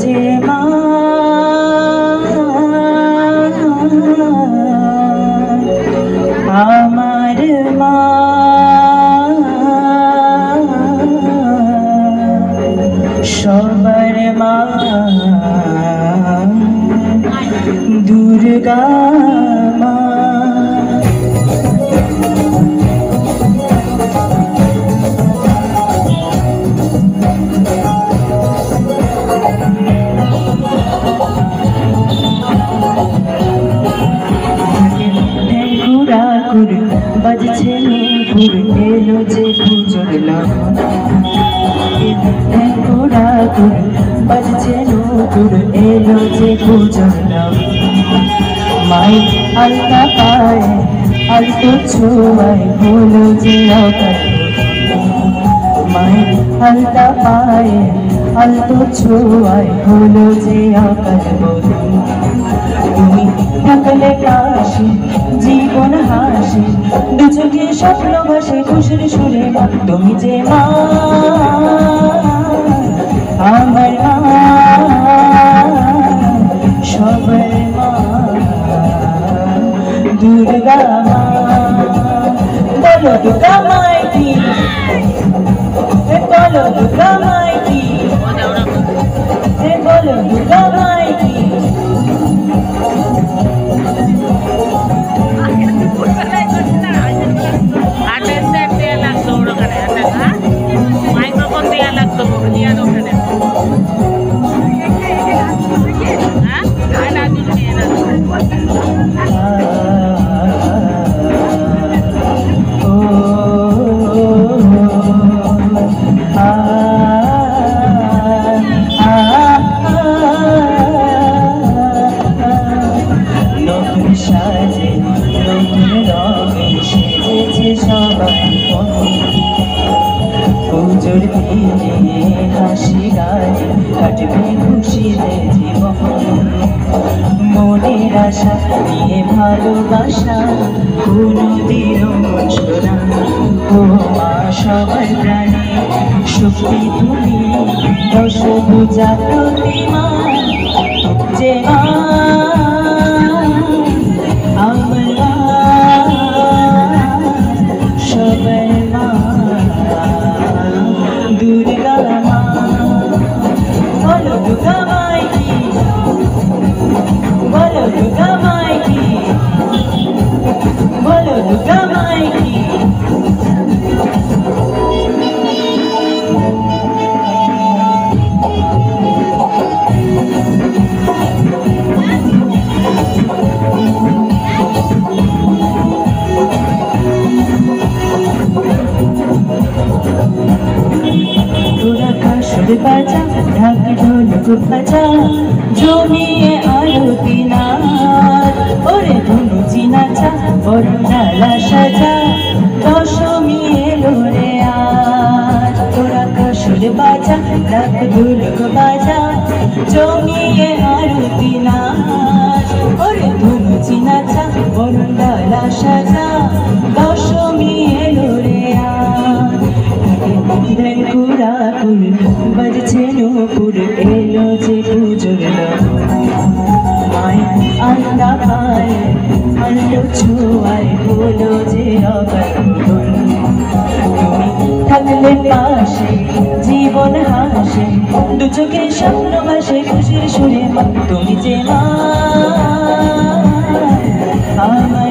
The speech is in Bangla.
যে মা আমার মা সবার মা দুর্গা মা। বাজছে নূপুর এলো যে পুজোর ঘোড়াঘুর বাজছে নূপুর এলো যে পুজোর মাই আলতা পায়ে আলতো ছোঁয়ায় হলো যে অকাল মাই আলতা পায়ে আলতো ছোঁয়ায় হলো যে অকাল তুমি থাকলে কাশি জীবন হাসি দু চোখে স্বপ্ন ভাসে খুশির সুরে মা তুমি যে মা আমার মা সবার মা দুর্গা মা। বলো দুর্গা মাই কি, বলো দুর্গা মাই কি, বলো দুর্গা মাই কি। সাজে নতুন রঙে সেজেছে সবাই পুজোর দিনে হাসি গায়ে কাটবে খুশিতে জীবন মনের আশা নিয়ে ভালোবাসা কোনোদিনও শোনা ও মা সবার প্রাণে শক্তি তুমি দশভুজা প্রতিমা যে মা আমার মা সবার মা দুর্গা মা। বলো দুর্গা মাই কি, বলো দুর্গা মাই কি, বলো দুর্গা মাই কি। বাজা ঢাক ঢোলক বাজা জমিয়ে আরতি নাচ ওরে ধনুচি নাচা বরণডালা সাজা দশমী এলো রে আজ তোরা কাসুর বাজা ঢাক ঢোলক বাজা জমিয়ে আরতি নাচ ওরে ধনুচি নাচা বরণডালা সাজা দশমী এলো রে আজ ঘোড়াঘুর বাজছে নূপুর এলো যে পুজোর মাই আলতা পায়ে আলতো ছোঁয়ায় হলো যে অকাল তুমি থাকলে পাশে জীবন হাসে দু চোখে স্বপ্ন ভাসে খুশির সুরে মা তুমি যে মা আমার